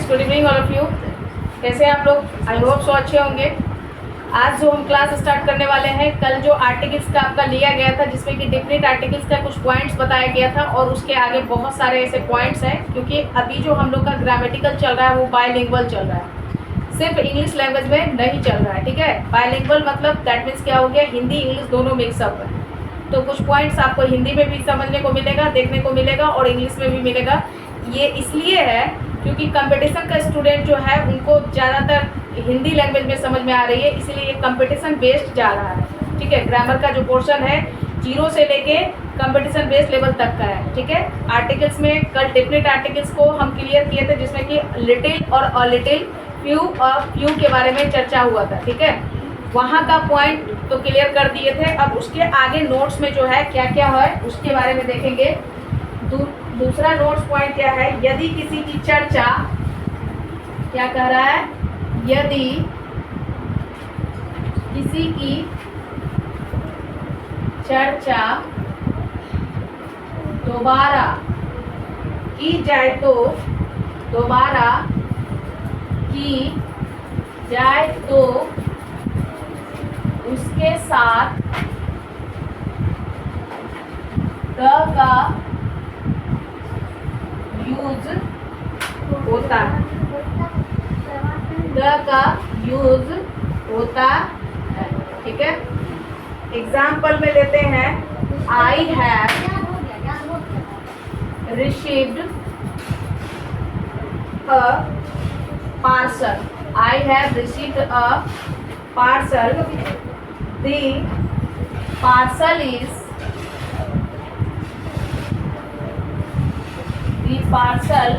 Good evening all of you. कैसे आप लोग? आई होप सो अच्छे होंगे। आज जो हम क्लास स्टार्ट करने वाले हैं, कल जो आर्टिकल्स का आपका लिया गया था जिसमें कि डेफिनेट आर्टिकल्स का कुछ पॉइंट्स बताया गया था और उसके आगे बहुत सारे ऐसे पॉइंट्स हैं, क्योंकि अभी जो हम लोग का ग्रामेटिकल चल रहा है वो बायलिंगुअल चल रहा है, सिर्फ इंग्लिश लैंग्वेज में नहीं चल रहा है। ठीक है, बायलिंगुअल मतलब दैट मीन्स क्या हो गया, हिंदी इंग्लिश दोनों मिक्सअप है। तो कुछ पॉइंट्स आपको हिंदी में भी समझने को मिलेगा, देखने को मिलेगा और इंग्लिश में भी मिलेगा। ये इसलिए है क्योंकि कंपटीशन का स्टूडेंट जो है उनको ज़्यादातर हिंदी लैंग्वेज में समझ में आ रही है, इसलिए ये कंपटीशन बेस्ड जा रहा है। ठीक है, ग्रामर का जो पोर्शन है 0 से लेके कंपटीशन बेस्ड लेवल तक का है। ठीक है, आर्टिकल्स में कल डेफिनेट आर्टिकल्स को हम क्लियर किए थे, जिसमें कि लिटिल और अ लिटिल, फ्यू और फ्यू के बारे में चर्चा हुआ था। ठीक है, वहाँ का पॉइंट तो क्लियर कर दिए थे। अब उसके आगे नोट्स में जो है क्या क्या है उसके बारे में देखेंगे। दूसरा नोट्स पॉइंट क्या है, यदि किसी की चर्चा, क्या कह रहा है, यदि किसी की चर्चा दोबारा की जाए तो, दोबारा की जाए तो उसके साथ द का यूज होता है, द का यूज होता है। ठीक है, एग्जाम्पल में लेते हैं, I have received a parcel, I have received a parcel, the parcel is, the parcel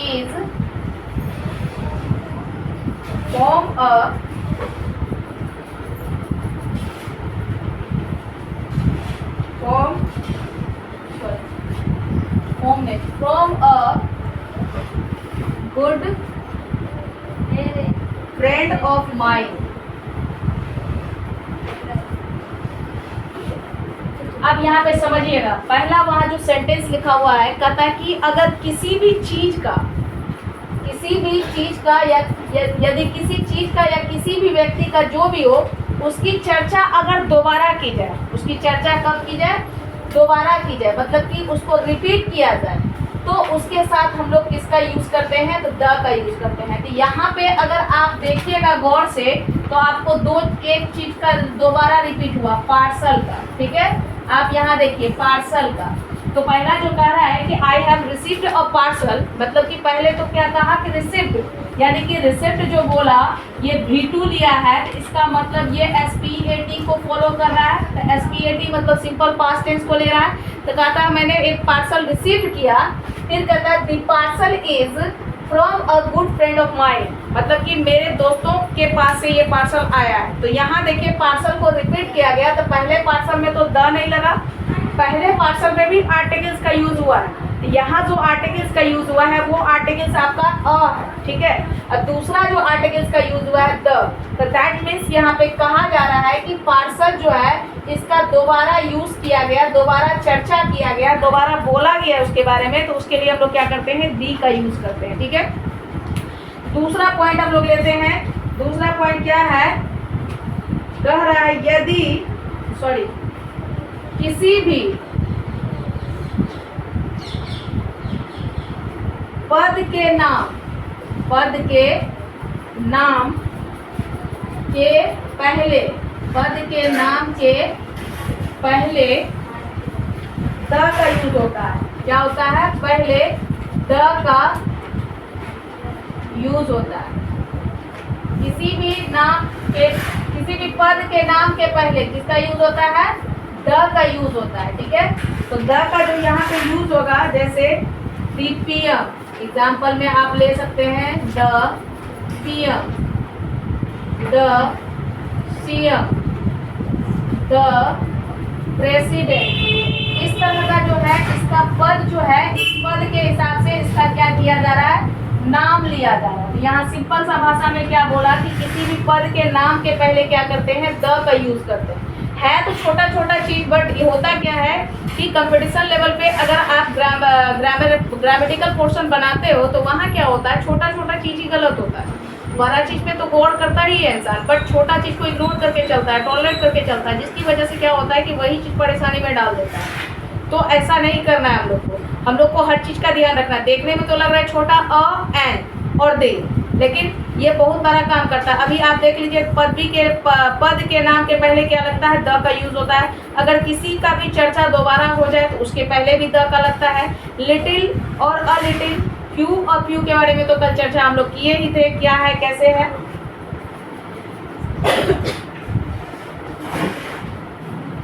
is from a good friend of mine। अब यहाँ पे समझिएगा, पहला वहाँ जो सेंटेंस लिखा हुआ है कहता है कि अगर किसी भी चीज का या यदि किसी चीज का या किसी भी व्यक्ति का जो भी हो, उसकी चर्चा अगर दोबारा की जाए, उसकी चर्चा कब की जाए, दोबारा की जाए, मतलब कि उसको रिपीट किया जाए, तो उसके साथ हम लोग किसका यूज करते हैं, तो द का यूज करते हैं। तो यहाँ पे अगर आप देखिएगा गौर से तो आपको एक चीज का दोबारा रिपीट हुआ, पार्सल का। ठीक है, आप यहाँ देखिए पार्सल का, तो पहला जो कह रहा है कि I have received a parcel, मतलब कि पहले तो क्या कहा कि रिसीव्ड, यानी कि रिसिप्ट जो बोला ये V2 लिया है, तो इसका मतलब ये SPAT को फॉलो कर रहा है। तो SPAT मतलब सिंपल पास्ट टेंस को ले रहा है। तो कहता है मैंने एक पार्सल रिसीव किया, फिर कहता है the parcel is from a good friend of mind, मतलब कि मेरे दोस्तों के पास से ये पार्सल आया है। तो यहाँ देखिए पार्सल को रिपीट किया गया, तो पहले पार्सल में तो द नहीं लगा, पहले पार्सल में भी आर्टिकल्स का यूज हुआ है। यहाँ जो आर्टिकल्स का यूज हुआ है वो आर्टिकल्स आपका अ है। ठीक है, और दूसरा जो आर्टिकल्स का यूज हुआ है द, तो दैट मीन्स यहाँ पे कहा जा रहा है कि पार्सल जो है इसका दोबारा यूज किया गया, दोबारा चर्चा किया गया, दोबारा बोला गया उसके बारे में, तो उसके लिए हम लोग क्या करते हैं, दी का यूज करते हैं। ठीक है, दूसरा पॉइंट हम लोग लेते हैं। दूसरा पॉइंट क्या है, कह रहा है यदि किसी भी पद के नाम के पहले द का यूज होता है। क्या होता है, पहले द का यूज होता है। किसी भी पद के नाम के पहले किसका यूज होता है, द का यूज होता है। ठीक है, तो द का जो यहाँ पे यूज होगा, जैसे द PM, एग्जाम्पल में आप ले सकते हैं the PM, the CM, the president. इस तरह का जो है इसका पद जो है, इस पद के हिसाब से इसका क्या किया जा रहा है, नाम लिया जा रहा है। तो यहाँ सिंपल सा भाषा में क्या बोला कि किसी भी पद के नाम के पहले क्या करते हैं, द का यूज करते हैं। है तो छोटा छोटा चीज, बट ये होता क्या है कि कंपटीशन लेवल पे अगर आप ग्रामेटिकल पोर्शन बनाते हो तो वहाँ क्या होता है, छोटा छोटा चीज ही गलत होता है। बड़ा चीज पे तो गौर करता ही है इंसान, बट छोटा चीज को इग्नोर करके चलता है, टॉलरेट करके चलता है, जिसकी वजह से क्या होता है कि वही चीज परेशानी में डाल देता है। तो ऐसा नहीं करना है हम लोग को हर चीज का ध्यान रखना है। देखने में तो लग रहा है छोटा अ, एन और दे, लेकिन ये बहुत बड़ा काम करता है। अभी आप देख लीजिए पद के नाम के पहले क्या लगता है, द का यूज होता है। अगर किसी का भी चर्चा दोबारा हो जाए तो उसके पहले भी द का लगता है। लिटिल और अ लिटिल, फ्यू और फ्यू के बारे में तो कल चर्चा हम लोग किए ही थे, क्या है कैसे है।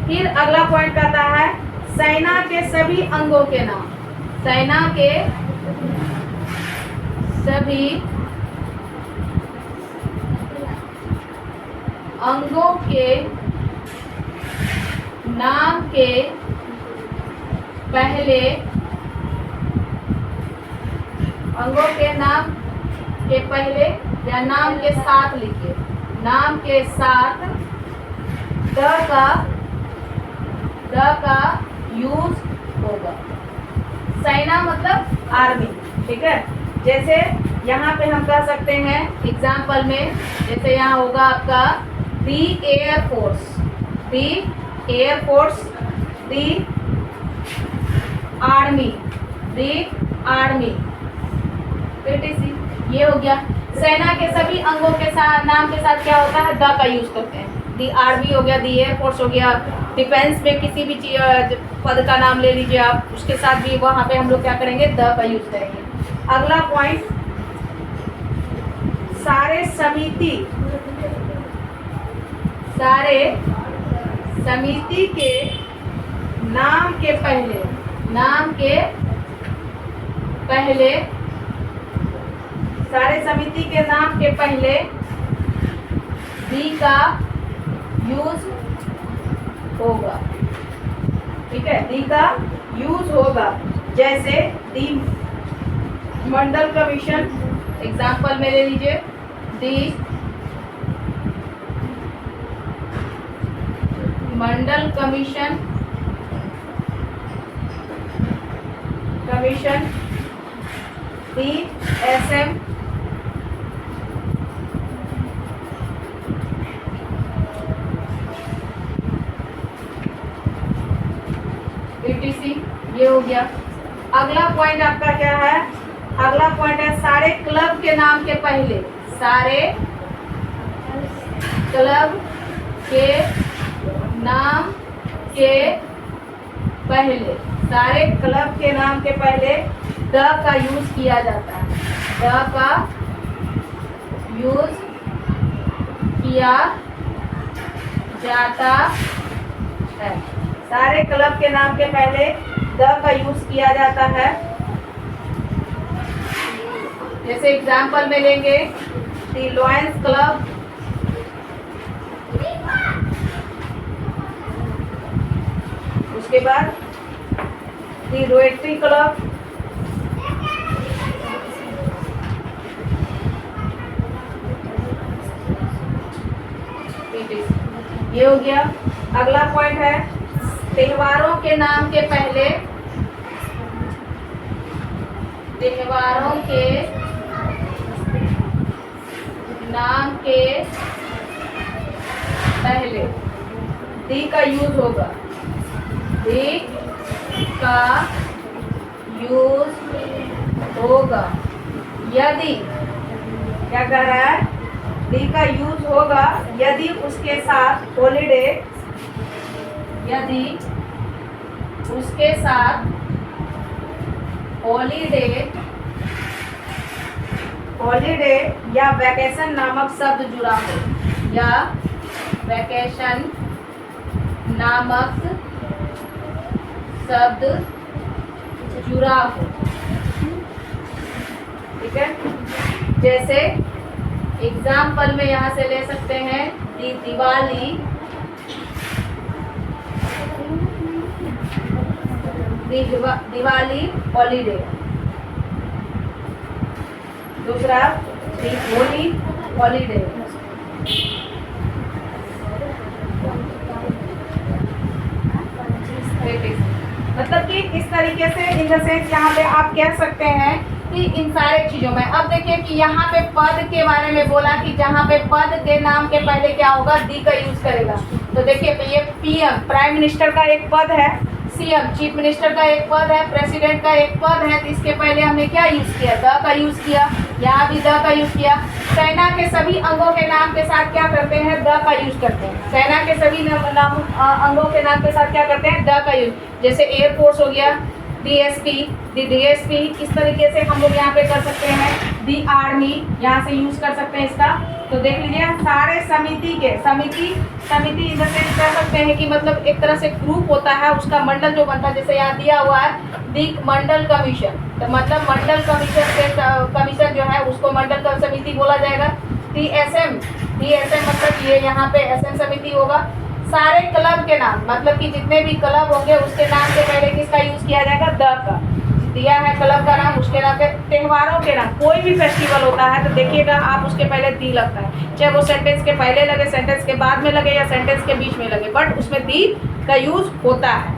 फिर अगला पॉइंट आता है सेना के सभी अंगों के नाम। सेना के सभी अंगों के नाम के पहले, अंगों के नाम के पहले या नाम के साथ लिखिए, नाम के साथ द का यूज होगा। सेना मतलब आर्मी, ठीक है। जैसे यहाँ पे हम कह सकते हैं एग्जाम्पल में, जैसे यहाँ होगा आपका the air force, the air force, the army, the army, ये हो गया। सेना के सभी अंगों के साथ नाम के साथ क्या होता है, द का यूज करते हैं। दी आर्मी हो गया, दी एयरफोर्स हो गया। डिफेंस में किसी भी पद का नाम ले लीजिए आप, उसके साथ भी वहां पे हम लोग क्या करेंगे, द का यूज करेंगे। अगला पॉइंट, सारे समिति के नाम के पहले, सारे समिति के नाम के पहले दी का यूज होगा, ठीक है, दी का यूज होगा। जैसे दी मंडल कमीशन, एग्जाम्पल में ले लीजिए, दी मंडल कमीशन, दी SM, BTC, ये हो गया। अगला पॉइंट आपका क्या है, अगला पॉइंट है सारे क्लब के नाम के पहले, सारे क्लब के नाम के पहले, सारे क्लब के नाम के पहले द का यूज किया जाता है, द का यूज किया जाता है। सारे क्लब के नाम के पहले द का यूज किया जाता है। जैसे एग्जाम्पल में लेंगे दी लॉयंस क्लब, उसके बाद दी रोटरी क्लब, ये हो गया। अगला पॉइंट है त्योहारों के नाम के पहले, त्योहारों के नाम के पहले दी का यूज होगा, दी का यूज होगा। यदि क्या कह रहा है, दी का यूज होगा यदि उसके साथ हॉलीडे, यदि उसके साथ हॉलीडे या वैकेशन नामक शब्द जुड़ा हो, या वैकेशन नामक शब्द जुड़ा हो, ठीक है। जैसे एग्जाम्पल में यहाँ से ले सकते हैं दिवाली, दिवाली हॉलीडे। दूसरा होली हॉलीडे। मतलब कि इस तरीके से इन द सेंस यहाँ पे आप कह सकते हैं कि इन सारे चीज़ों में। अब देखिए कि यहाँ पे पद के बारे में बोला कि जहाँ पे पद के नाम के पहले क्या होगा, दी का यूज करेगा। तो देखिए ये पीएम प्राइम मिनिस्टर का एक पद है, सीएम चीफ मिनिस्टर का एक पद है, प्रेसिडेंट का एक पद है, तो इसके पहले हमने क्या यूज किया, द का यूज किया, यहाँ भी द का यूज किया। सेना के सभी अंगों के नाम के साथ क्या करते हैं, द का यूज करते हैं। सेना के सभी अंगों के नाम के साथ क्या करते हैं, द का यूज। जैसे एयरफोर्स हो गया, डीएसपी, डीएसपी, इस तरीके से हम लोग यहाँ पे कर सकते हैं। दी आर्मी यहाँ से यूज कर सकते हैं इसका। तो देख लीजिए सारे समिति के समिति इन द सेंस कह सकते हैं कि मतलब एक तरह से ग्रुप होता है, उसका मंडल जो बनता है, जैसे यहाँ दिया हुआ है दी मंडल कमीशन, तो मतलब मंडल कमीशन से कमीशन जो है उसको मंडल का समिति बोला जाएगा। डीएसएम मतलब ये यहाँ पे एसएम समिति होगा। सारे क्लब के नाम मतलब कि जितने भी क्लब होंगे उसके नाम से पहले किसका यूज किया जाएगा, द का। दिया है क्लब का नाम, उसके नाम पे त्योहारों के नाम, कोई भी फेस्टिवल होता है तो देखिएगा आप उसके पहले दी लगता है, चाहे वो सेंटेंस के पहले लगे, सेंटेंस के बाद में लगे या सेंटेंस के बीच में लगे, बट उसमें दी का यूज होता है।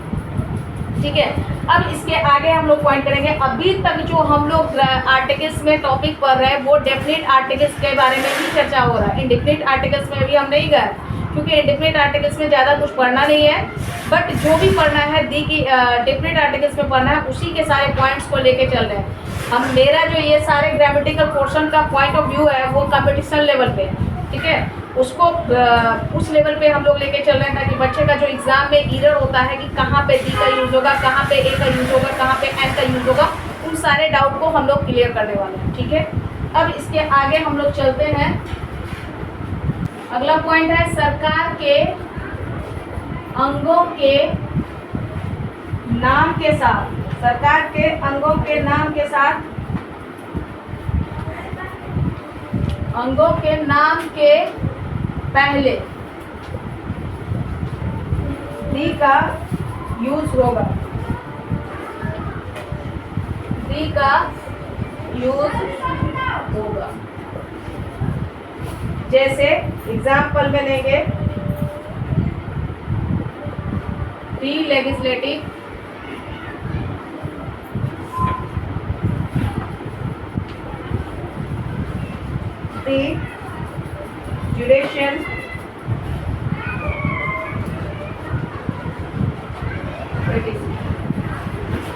ठीक है, अब इसके आगे हम लोग पॉइंट करेंगे। अभी तक जो हम लोग आर्टिकल्स में टॉपिक पढ़ रहे हैं वो डेफिनेट आर्टिकल्स के बारे में ही चर्चा हो रहा है। इंडेफिनिट आर्टिकल्स में अभी हम नहीं गए क्योंकि इंडेफिनिट आर्टिकल्स में ज़्यादा कुछ पढ़ना नहीं है, बट जो भी पढ़ना है दी की डेफिनेट आर्टिकल्स में पढ़ना है, उसी के सारे पॉइंट्स को लेके चल रहे हैं हम। मेरा जो ये सारे ग्रामेटिकल पोर्शन का पॉइंट ऑफ व्यू है वो कंपटीशन लेवल पे है, ठीक है, उसको उस लेवल पे हम लोग लेके चल रहे हैं ताकि बच्चे का जो एग्जाम में एरर होता है कि कहाँ पे दी का यूज होगा, कहाँ पे ए का यूज होगा, कहाँ पे एन का यूज होगा, उन सारे डाउट को हम लोग क्लियर करने वाले हैं। ठीक है, अब इसके आगे हम लोग चलते हैं। अगला पॉइंट है सरकार के अंगों के नाम के साथ, सरकार के अंगों के नाम के साथ, अंगों के नाम के पहले दी का यूज होगा, दी का यूज होगा। जैसे एग्जाम्पल में लेंगे दी लेजिस्लेटिव, दी जुडिशियल,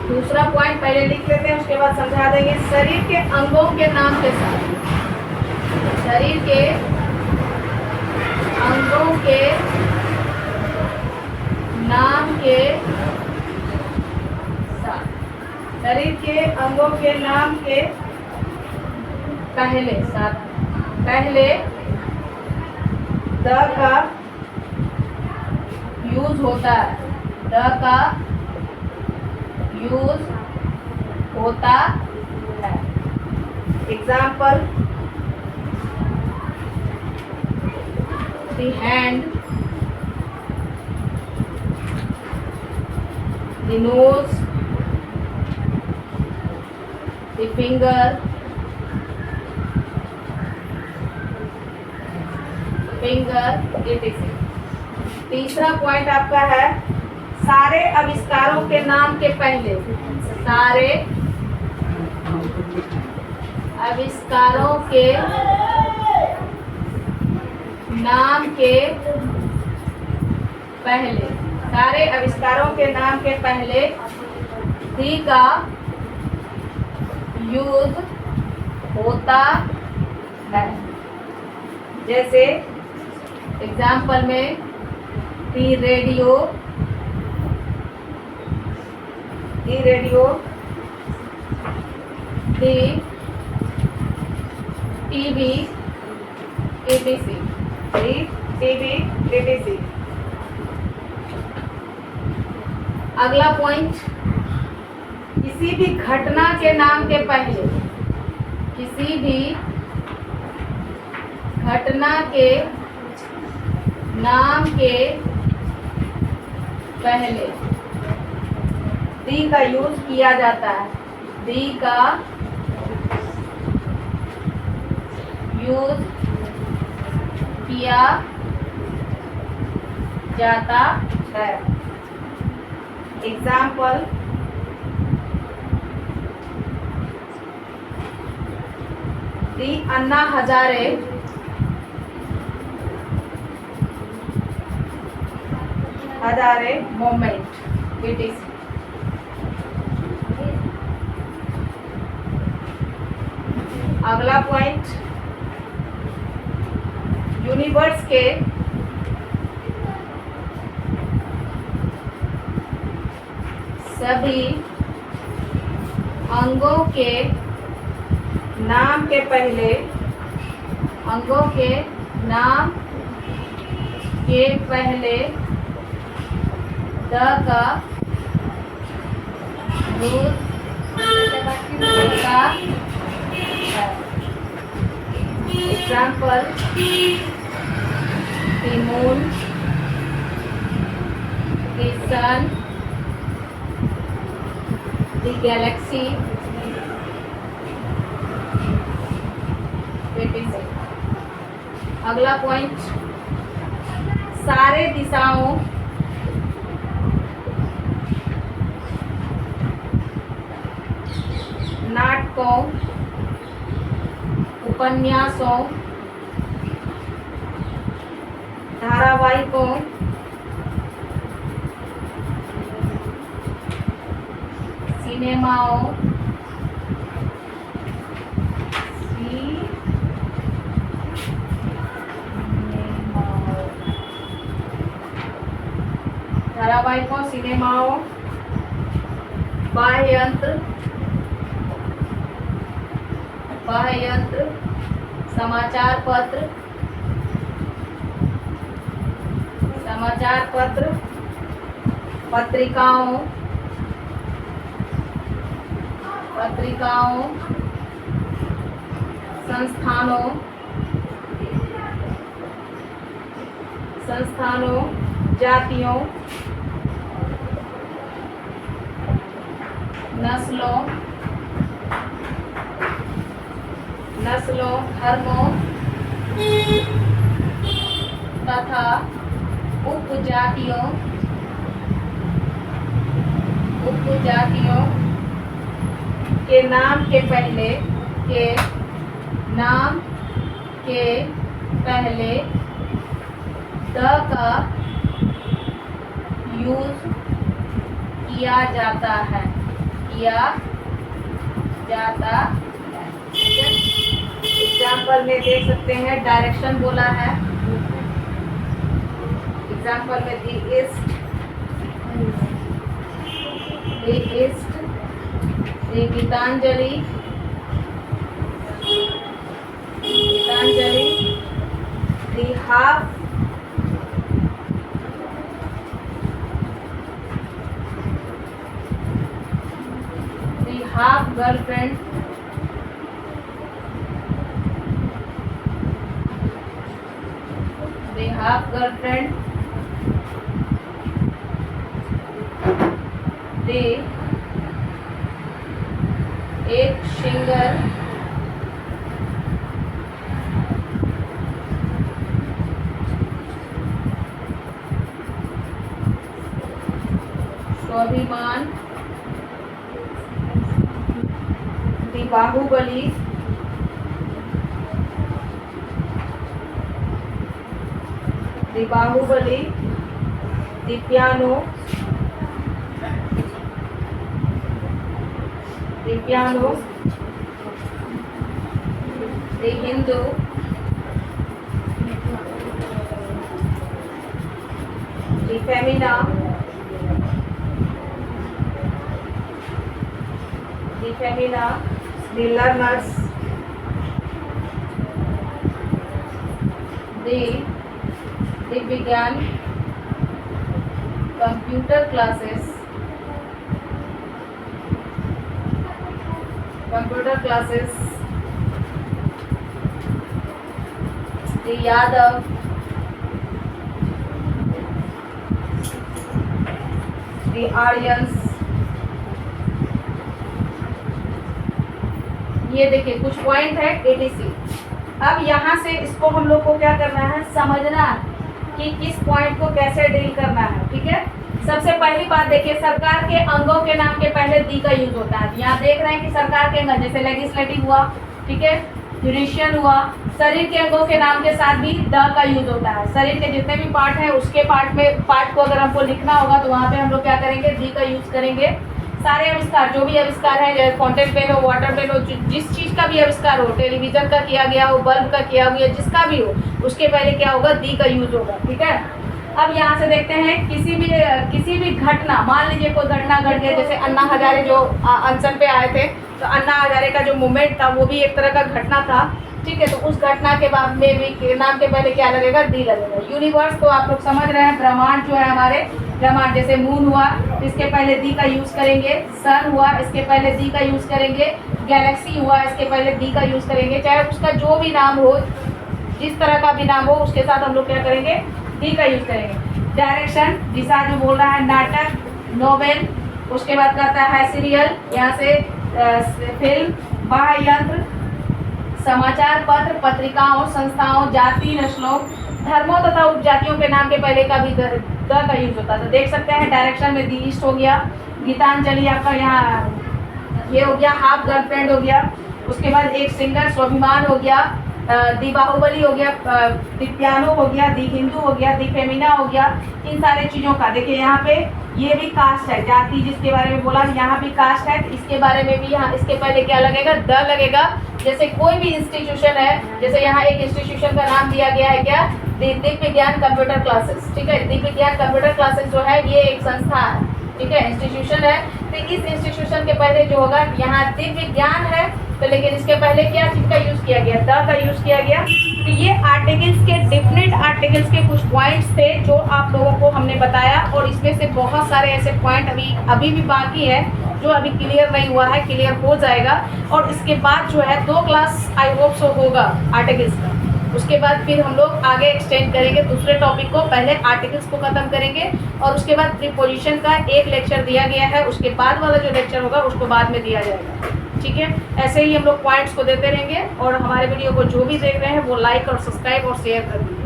दूसरा पॉइंट पहले लिख लेते हैं उसके बाद समझा देंगे। शरीर के अंगों के नाम के साथ, शरीर के अंगों के नाम के साथ, शरीर के अंगों के नाम के पहले साथ, पहले द का यूज होता है, द का यूज होता है। Example the hand, the nose, the finger, etc. तीसरा पॉइंट आपका है सारे आविष्कारों के नाम के पहले, सारे आविष्कारों के नाम के पहले, सारे आविष्कारों के नाम के पहले दी का यूज होता है। जैसे एग्जाम्पल में दी रेडियो, दी टीवी, etc. etc. अगला पॉइंट, किसी भी घटना के नाम के पहले, किसी भी घटना के नाम के पहले दी का यूज किया जाता है, दी का यूज किया जाता है। Example the Anna Hazare movement it is. अगला पॉइंट, यूनिवर्स के सभी अंगों के नाम के पहले, अंगों के नाम के पहले द का यूज होता है। Example, the moon, the sun, the galaxy, etc. अगला पॉइंट, सारे दिशाओं नाटकों, उपन्यासों, धारावाहिकों, सिनेमाओं, धारावाहिकों, सिनेमाओं, वाद्ययंत्र, समाचार पत्र, पत्रिकाओं, संस्थानों, जातियों, नस्लों, धर्मों तथा उपजातियों के नाम के पहले द का यूज किया जाता है। एग्जाम्पल में देख सकते हैं, डायरेक्शन बोला है। एग्जाम्पल में the east, the Gitanjali, the half, girlfriend, the half girlfriend, the एक singer, Swabhiman, the Baahubali, the piano, the Hindu, the Femina, the learners, the Vigyan, computer classes, the Yadav, the Aryans. ये देखिए कुछ पॉइंट है एडीसी। अब यहाँ से इसको हम लोग को क्या करना है, समझना है कि किस पॉइंट को कैसे डील करना है। ठीक है, सबसे पहली बात देखिए, सरकार के अंगों के नाम के पहले दी का यूज होता है। यहाँ देख रहे हैं कि सरकार के अंग, जैसे लेजिस्लेटिव हुआ, ठीक है, जुडिशियल हुआ। शरीर के अंगों के नाम के साथ भी द का यूज होता है। शरीर के जितने भी पार्ट हैं उसके पार्ट को अगर हमको लिखना होगा तो वहाँ पे हम लोग क्या करेंगे, दी का यूज करेंगे। सारे आविष्कार, जो भी आविष्कार है, जैसे फाउंटेन पेन हो, वाटर पेन हो, जिस चीज़ का भी आविष्कार हो, टेलीविजन का किया गया हो, बल्ब का किया गया, जिसका भी हो, उसके पहले क्या होगा, दी का यूज होगा। ठीक है। अब यहाँ से देखते हैं किसी भी घटना, मान लीजिए कोई घटना घट गया, जैसे अन्ना हजारे जो अनशन पे आए थे, तो अन्ना हजारे का जो मूवमेंट था वो भी एक तरह का घटना था। ठीक है। तो उस घटना के बाद में भी नाम के पहले क्या लगेगा, दी लगेगा। यूनिवर्स तो आप लोग समझ रहे हैं, ब्रह्मांड जो है हमारे, ब्रह्मांड जैसे मून हुआ, इसके पहले दी का यूज करेंगे। सन हुआ, इसके पहले दी का यूज करेंगे। गैलेक्सी हुआ, इसके पहले दी का यूज करेंगे। चाहे उसका जो भी नाम हो, जिस तरह का भी नाम हो, उसके साथ हम लोग क्या करेंगे, दी का यूज करेंगे। डायरेक्शन, दिशा जो बोल रहा है, नाटक, नोवेल, उसके बाद कहता है सीरियल, यहाँ से फिल्म, बाह्य यंत्र, समाचार पत्र, पत्रिकाओं, संस्थाओं, जाति, नस्लों, धर्मों तथा उपजातियों के नाम के पहले का भी द का यूज होता है। तो देख सकते हैं डायरेक्शन में दी ईस्ट हो गया, गीतांजलि आपका यहाँ ये हो गया, हाफ गर्लफ्रेंड हो गया, उसके बाद एक सिंगर, स्वाभिमान हो गया, दी बाहुबली हो गया, दी पियानो हो गया, दी हिंदू हो गया, दी फेमिना हो गया। इन सारे चीज़ों का देखिए यहाँ पे ये भी कास्ट है, जाति जिसके बारे में बोला, यहाँ भी कास्ट है, तो इसके बारे में भी यहाँ इसके पहले क्या लगेगा, द लगेगा। जैसे कोई भी इंस्टीट्यूशन है, जैसे यहाँ एक इंस्टीट्यूशन का नाम दिया गया है क्या, दिव्य विज्ञान कंप्यूटर क्लासेस। ठीक है। दिव्य विज्ञान कंप्यूटर क्लासेस जो है ये एक संस्था है। ठीक है, इंस्टीट्यूशन है। तो इस इंस्टीट्यूशन के पहले जो होगा, यहाँ दिव्य विज्ञान है तो, लेकिन इसके पहले क्या चीज़ का यूज़ किया गया, द का यूज़ किया गया। तो ये आर्टिकल्स के, डिफरेंट आर्टिकल्स के कुछ पॉइंट्स थे जो आप लोगों को हमने बताया, और इसमें से बहुत सारे ऐसे पॉइंट अभी भी बाकी है जो अभी क्लियर नहीं हुआ है, क्लियर हो जाएगा। और इसके बाद जो है 2 क्लास आई होप सो होगा आर्टिकल्स का। उसके बाद फिर हम लोग आगे एक्सटेंड करेंगे दूसरे टॉपिक को। पहले आर्टिकल्स को ख़त्म करेंगे और उसके बाद प्रीपोजिशन का एक लेक्चर दिया गया है, उसके बाद वाला जो लेक्चर होगा उसको बाद में दिया जाएगा। ठीक है। ऐसे ही हम लोग पॉइंट्स को देते रहेंगे, और हमारे वीडियो को जो भी देख रहे हैं वो लाइक और सब्सक्राइब और शेयर कर दीजिए।